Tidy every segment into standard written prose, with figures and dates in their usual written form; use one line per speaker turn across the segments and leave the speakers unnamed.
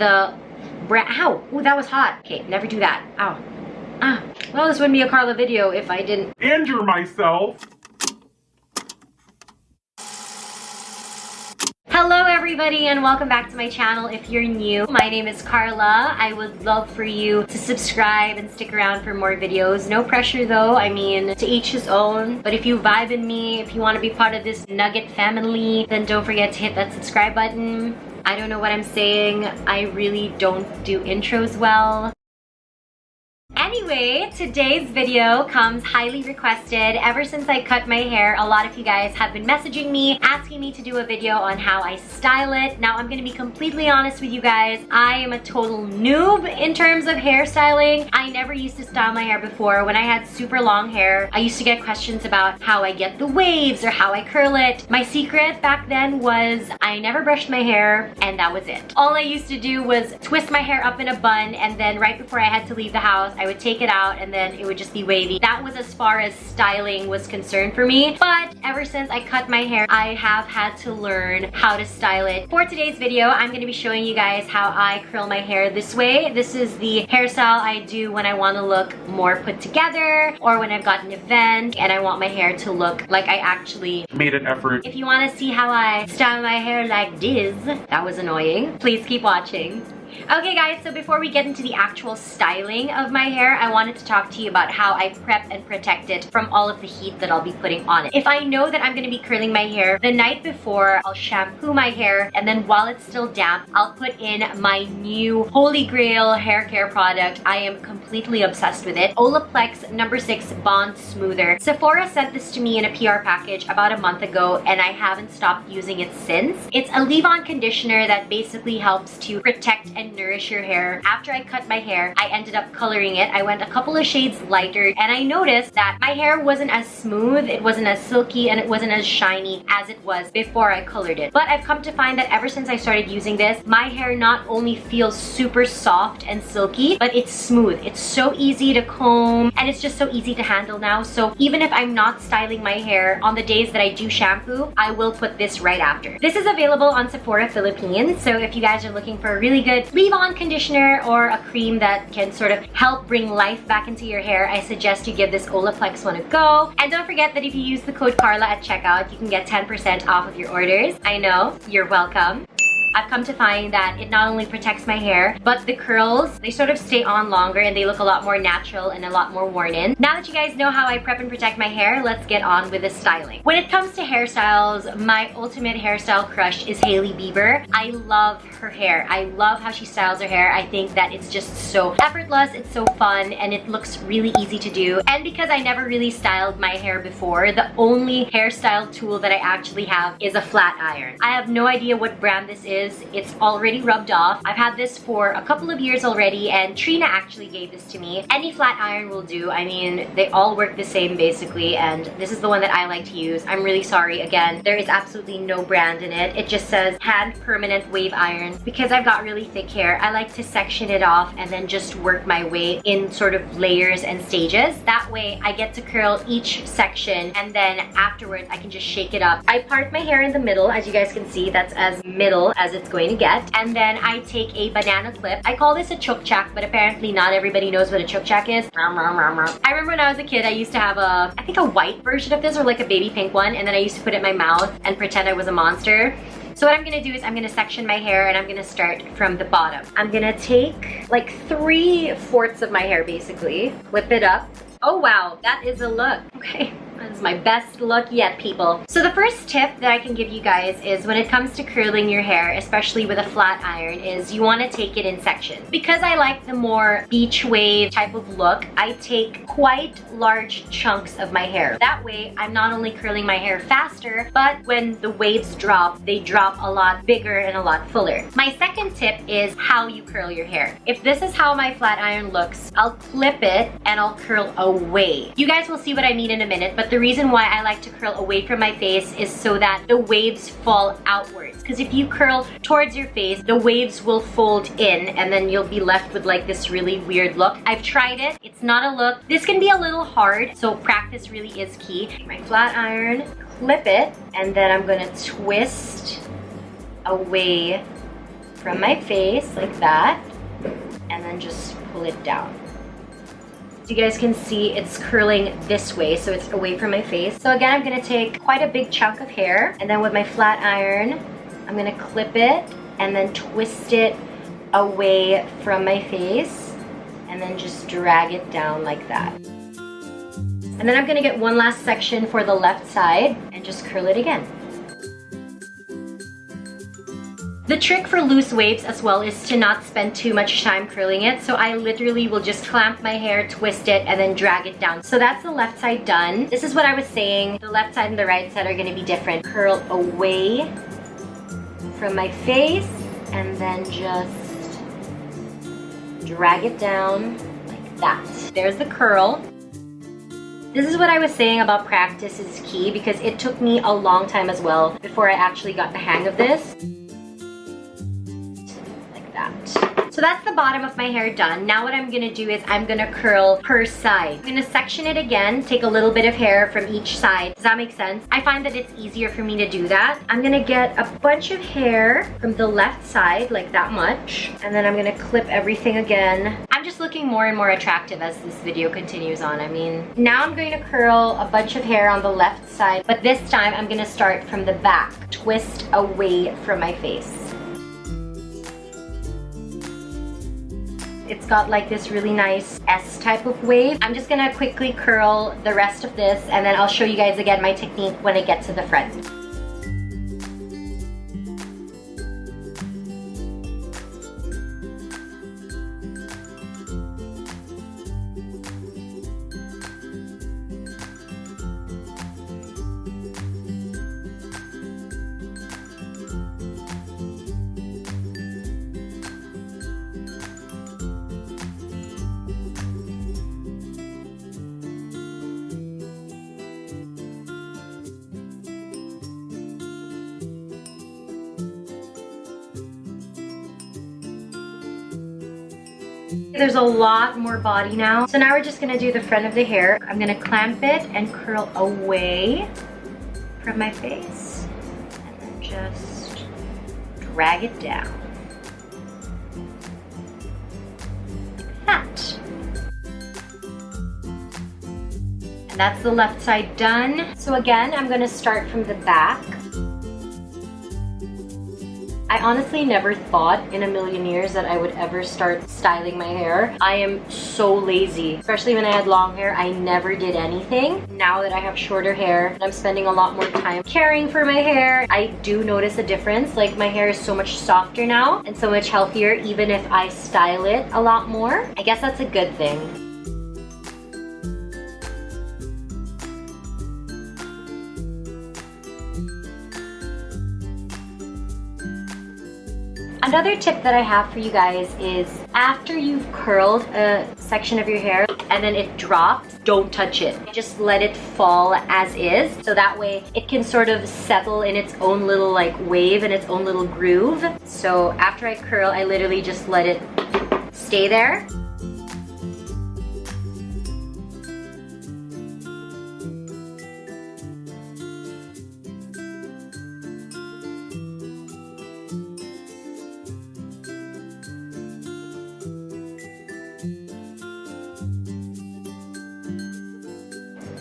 the brand. Ow! Ooh, that was hot. Okay, never do that. Ow. Ah. Well, this wouldn't be a Karla video if I didn't
injure myself.
Hello everybody and welcome back to my channel. If you're new, my name is Karla. I would love for you to subscribe and stick around for more videos. No pressure though, I mean, to each his own. But if you vibe in me, if you want to be part of this nugget family, then don't forget to hit that subscribe button. I don't know what I'm saying. I really don't do intros well. Anyway, today's video comes highly requested. Ever since I cut my hair, a lot of you guys have been messaging me, asking me to do a video on how I style it. Now, I'm gonna be completely honest with you guys. I am a total noob in terms of hairstyling. I never used to style my hair before. When I had super long hair, I used to get questions about how I get the waves or how I curl it. My secret back then was I never brushed my hair, and that was it. All I used to do was twist my hair up in a bun, and then right before I had to leave the house, I would take it out and then it would just be wavy. That was as far as styling was concerned for me. But ever since I cut my hair, I have had to learn how to style it. For today's video, I'm going to be showing you guys how I curl my hair this way. This is the hairstyle I do when I want to look more put together or when I've got an event and I want my hair to look like I actually
made an effort.
If you want to see how I style my hair like this, that was annoying, please keep watching. Okay guys, so before we get into the actual styling of my hair, I wanted to talk to you about how I prep and protect it from all of the heat that I'll be putting on it. If I know that I'm going to be curling my hair, the night before, I'll shampoo my hair, and then while it's still damp, I'll put in my new Holy Grail hair care product. I am completely obsessed with it. Olaplex No. 6 Bond Smoother. Sephora sent this to me in a PR package about a month ago, and I haven't stopped using it since. It's a leave-on conditioner that basically helps to protect and nourish your hair. After I cut my hair, I ended up coloring it. I went a couple of shades lighter, and I noticed that my hair wasn't as smooth, it wasn't as silky, and it wasn't as shiny as it was before I colored it. But I've come to find that ever since I started using this, my hair not only feels super soft and silky, but it's smooth. It's so easy to comb, and it's just so easy to handle now. So even if I'm not styling my hair, on the days that I do shampoo, I will put this right after. This is available on Sephora Philippines, so if you guys are looking for a really good leave-on conditioner or a cream that can sort of help bring life back into your hair, I suggest you give this Olaplex one a go. And don't forget that if you use the code Karla at checkout, you can get 10% off of your orders. I know, you're welcome. I've come to find that it not only protects my hair, but the curls, they sort of stay on longer and they look a lot more natural and a lot more worn in. Now that you guys know how I prep and protect my hair, let's get on with the styling. When it comes to hairstyles, my ultimate hairstyle crush is Hailey Bieber. I love her hair. I love how she styles her hair. I think that it's just so effortless, it's so fun, and it looks really easy to do. And because I never really styled my hair before, the only hairstyle tool that I actually have is a flat iron. I have no idea what brand this is. It's already rubbed off. I've had this for a couple of years already, and Trina actually gave this to me. Any flat iron will do. I mean, they all work the same basically, and this is the one that I like to use. I'm really sorry. Again, there is absolutely no brand in it. It just says hand permanent wave iron. Because I've got really thick hair, I like to section it off and then just work my way in sort of layers and stages. That way I get to curl each section, and then afterwards I can just shake it up. I part my hair in the middle, as you guys can see. That's as middle as it's going to get. And then I take a banana clip. I call this a chokchak, but apparently not everybody knows what a chokchak is. I remember when I was a kid, I used to have I think a white version of this, or like a baby pink one, and then I used to put it in my mouth and pretend I was a monster. So what I'm gonna do is I'm gonna section my hair, and I'm gonna start from the bottom. I'm gonna take like 3/4 of my hair basically, whip it up. Oh wow, that is a look. Okay. That is my best look yet, people. So the first tip that I can give you guys is when it comes to curling your hair, especially with a flat iron, is you want to take it in sections. Because I like the more beach wave type of look, I take quite large chunks of my hair. That way, I'm not only curling my hair faster, but when the waves drop, they drop a lot bigger and a lot fuller. My second tip is how you curl your hair. If this is how my flat iron looks, I'll clip it and I'll curl away. You guys will see what I mean in a minute, but the reason why I like to curl away from my face is so that the waves fall outwards. Because if you curl towards your face, the waves will fold in and then you'll be left with like this really weird look. I've tried it. It's not a look. This can be a little hard, so practice really is key. My flat iron, clip it, and then I'm gonna twist away from my face like that, and then just pull it down. You guys can see it's curling this way, so it's away from my face. So again, I'm gonna take quite a big chunk of hair, and then with my flat iron, I'm gonna clip it and then twist it away from my face, and then just drag it down like that. And then I'm gonna get one last section for the left side and just curl it again. The trick for loose waves as well is to not spend too much time curling it. So I literally will just clamp my hair, twist it, and then drag it down. So that's the left side done. This is what I was saying. The left side and the right side are gonna be different. Curl away from my face and then just drag it down like that. There's the curl. This is what I was saying about practice is key, because it took me a long time as well before I actually got the hang of this. So that's the bottom of my hair done. Now what I'm gonna do is I'm gonna curl per side. I'm gonna section it again, take a little bit of hair from each side. Does that make sense? I find that it's easier for me to do that. I'm gonna get a bunch of hair from the left side, like that much, and then I'm gonna clip everything again. I'm just looking more and more attractive as this video continues on. I mean, now I'm going to curl a bunch of hair on the left side, but this time I'm gonna start from the back, twist away from my face. It's got like this really nice S type of wave. I'm just gonna quickly curl the rest of this, and then I'll show you guys again my technique when I get to the front. There's a lot more body now. So now we're just gonna do the front of the hair. I'm gonna clamp it and curl away from my face, and then just drag it down. Like that. And that's the left side done. So again, I'm gonna start from the back. I honestly never thought in a million years that I would ever start styling my hair. I am so lazy. Especially when I had long hair, I never did anything. Now that I have shorter hair, I'm spending a lot more time caring for my hair. I do notice a difference. Like, my hair is so much softer now and so much healthier, even if I style it a lot more. I guess that's a good thing. Another tip that I have for you guys is after you've curled a section of your hair and then it drops, don't touch it. Just let it fall as is, so that way it can sort of settle in its own little like wave and its own little groove. So after I curl, I literally just let it stay there.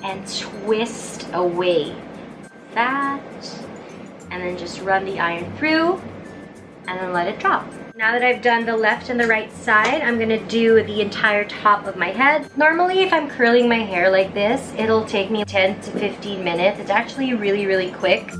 And twist away that, and then just run the iron through and then let it drop. Now that I've done the left and the right side, I'm gonna do the entire top of my head. Normally if I'm curling my hair like this, it'll take me 10 to 15 minutes. It's actually really, really quick.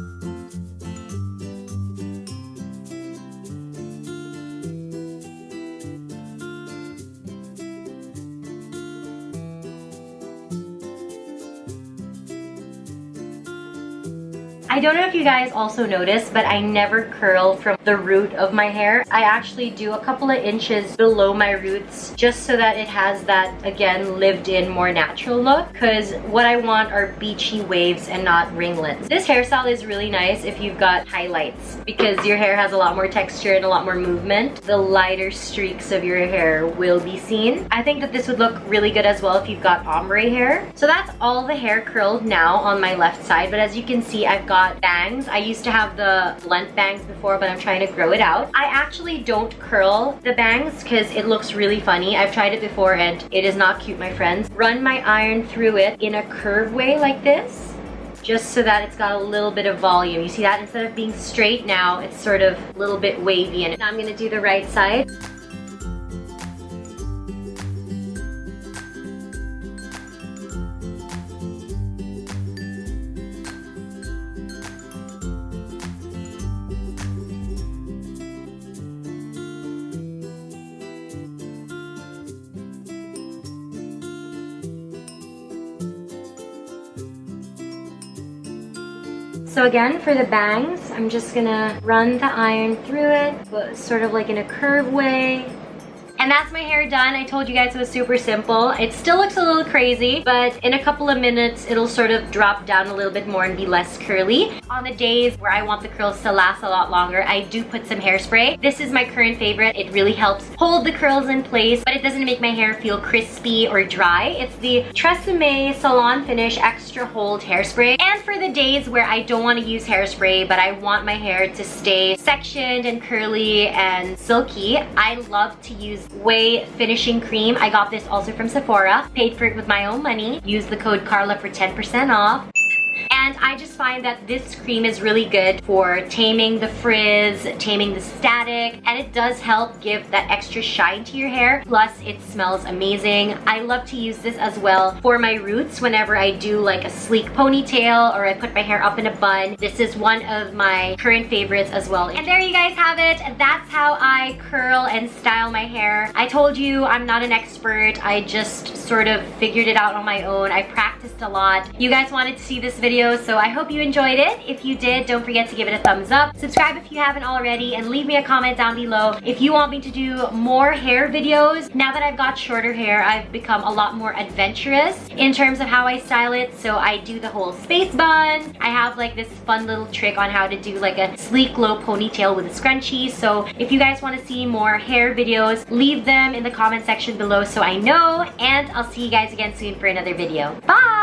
I don't know if you guys also noticed, but I never curl from the root of my hair. I actually do a couple of inches below my roots just so that it has that, again, lived in, more natural look, because what I want are beachy waves and not ringlets. This hairstyle is really nice if you've got highlights, because your hair has a lot more texture and a lot more movement. The lighter streaks of your hair will be seen. I think that this would look really good as well if you've got ombre hair. So that's all the hair curled now on my left side, but as you can see, I've got got bangs. I used to have the blunt bangs before, but I'm trying to grow it out. I actually don't curl the bangs because it looks really funny. I've tried it before and it is not cute, my friends. Run my iron through it in a curve way like this, just so that it's got a little bit of volume. You see that? Instead of being straight now, it's sort of a little bit wavy. And now I'm gonna do the right side. So again, for the bangs, I'm just gonna run the iron through it, but sort of like in a curve way. And that's my hair done. I told you guys it was super simple. It still looks a little crazy, but in a couple of minutes, it'll sort of drop down a little bit more and be less curly. On the days where I want the curls to last a lot longer, I do put some hairspray. This is my current favorite. It really helps hold the curls in place, but it doesn't make my hair feel crispy or dry. It's the Tresemme Salon Finish Extra Hold Hairspray. And for the days where I don't want to use hairspray, but I want my hair to stay sectioned and curly and silky, I love to use Way Finishing Cream. I got this also from Sephora. Paid for it with my own money. Use the code Karla for 10% off. And I just find that this cream is really good for taming the frizz, taming the static, and it does help give that extra shine to your hair. Plus, it smells amazing. I love to use this as well for my roots whenever I do like a sleek ponytail or I put my hair up in a bun. This is one of my current favorites as well. And there you guys have it. That's how I curl and style my hair. I told you I'm not an expert. I just sort of figured it out on my own. I practiced a lot. You guys wanted to see this video, so I hope you enjoyed it. If you did, don't forget to give it a thumbs up. Subscribe if you haven't already, and leave me a comment down below if you want me to do more hair videos. Now that I've got shorter hair, I've become a lot more adventurous in terms of how I style it. So I do the whole space bun. I have like this fun little trick on how to do like a sleek low ponytail with a scrunchie. So if you guys want to see more hair videos, leave them in the comment section below so I know, and I'll see you guys again soon for another video. Bye!